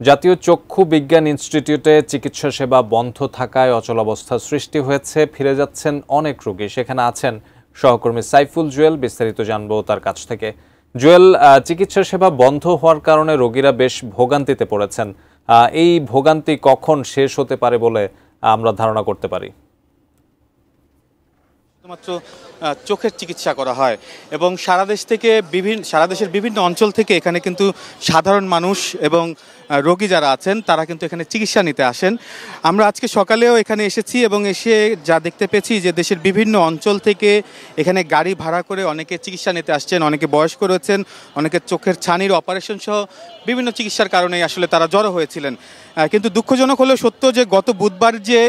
জাতীয় চক্ষু বিজ্ঞান ইনস্টিটিউটে চিকিৎসা সেবা বন্ধ থাকায় অচলাবস্থা সৃষ্টি হয়েছে। ফিরে যাচ্ছেন অনেক রোগী। সেখানে আছেন সহকর্মী সাইফুল জুয়েল। বিস্তারিত জানবো তার কাছ থেকে। জুয়েল, চিকিৎসা সেবা বন্ধ হওয়ার কারণে রোগীরা বেশ ভোগান্তিতে পড়েছেন। এই ভোগান্তি কখন শেষ হতে পারে বলে আমরা ধারণা করতে পারি? শুধুমাত্র চোখের চিকিৎসা করা হয় এবং সারা দেশের বিভিন্ন অঞ্চল থেকে এখানে কিন্তু সাধারণ মানুষ এবং রোগী যারা আছেন তারা কিন্তু এখানে চিকিৎসা নিতে আসেন। আমরা আজকে সকালেও এখানে এসেছি এবং এসে যা দেখতে পেয়েছি যে দেশের বিভিন্ন অঞ্চল থেকে এখানে গাড়ি ভাড়া করে অনেকে চিকিৎসা নিতে আসছেন, অনেকে বয়স্ক রয়েছেন, অনেকে চোখের ছানির অপারেশন সহ বিভিন্ন চিকিৎসার কারণেই আসলে তারা জড়ো হয়েছিলেন। কিন্তু দুঃখজনক হলেও সত্য যে গত বুধবার যে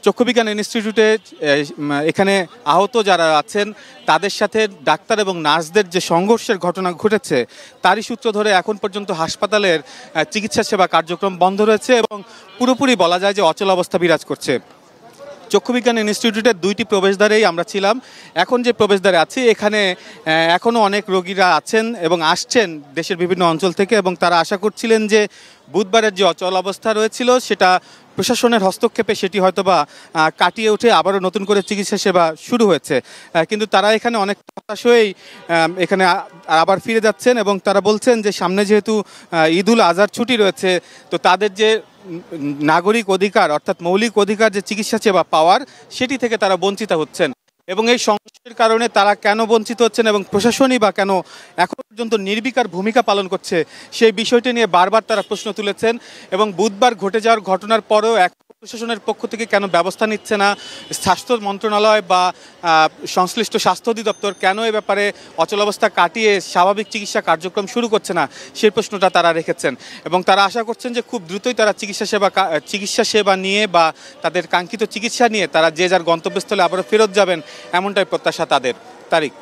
চক্ষুবিজ্ঞান ইনস্টিটিউটে এখানে আহত যারা আছেন তাদের সাথে ডাক্তার এবং নার্সদের যে সংঘর্ষের ঘটনা ঘটেছে তারই সূত্র ধরে এখন পর্যন্ত হাসপাতালের চিকিৎসা সেবা কার্যক্রম বন্ধ রয়েছে এবং পুরোপুরি বলা যায় যে অচলাবস্থা বিরাজ করছে। চক্ষুবিজ্ঞান ইনস্টিটিউটের দুইটি প্রবেশদ্বারেই আমরা ছিলাম। এখন যে প্রবেশদ্বারে আছি এখানে এখনও অনেক রোগীরা আছেন এবং আসছেন দেশের বিভিন্ন অঞ্চল থেকে এবং তারা আশা করছিলেন যে বুধবারের যে অচলাবস্থা রয়েছিল সেটা প্রশাসনের হস্তক্ষেপে সেটি হয়তোবা কাটিয়ে উঠে আবারও নতুন করে চিকিৎসা সেবা শুরু হয়েছে। কিন্তু তারা এখানে অনেক হতাশ হয়েই এখানে আবার ফিরে যাচ্ছেন এবং তারা বলছেন যে সামনে যেহেতু ঈদুল আজহার ছুটি রয়েছে তো তাদের যে নাগরিক অধিকার অর্থাৎ মৌলিক অধিকার যে চিকিৎসা সেবা পাওয়ার সেটি থেকে তারা বঞ্চিত হচ্ছেন এবং এই সংঘর্ষের কারণে তারা কেন বঞ্চিত হচ্ছেন এবং প্রশাসনই বা কেন এখন পর্যন্ত নির্বিকার ভূমিকা পালন করছে সেই বিষয়টি নিয়ে বারবার তারা প্রশ্ন তুলেছেন এবং বুধবার ঘটে যাওয়ার ঘটনার পরেও প্রশাসনের পক্ষ থেকে কেন ব্যবস্থা নিচ্ছে না স্বাস্থ্য মন্ত্রণালয় বা সংশ্লিষ্ট স্বাস্থ্য অধিদপ্তর কেন এ ব্যাপারে অচলাবস্থা কাটিয়ে স্বাভাবিক চিকিৎসা কার্যক্রম শুরু করছে না সেই প্রশ্নটা তারা রেখেছেন এবং তারা আশা করছেন যে খুব দ্রুতই তারা চিকিৎসা সেবা নিয়ে বা তাদের কাঙ্ক্ষিত চিকিৎসা নিয়ে তারা যে যার গন্তব্যস্থলে আবারও ফেরত যাবেন এমনটাই প্রত্যাশা তাদের। তারিক।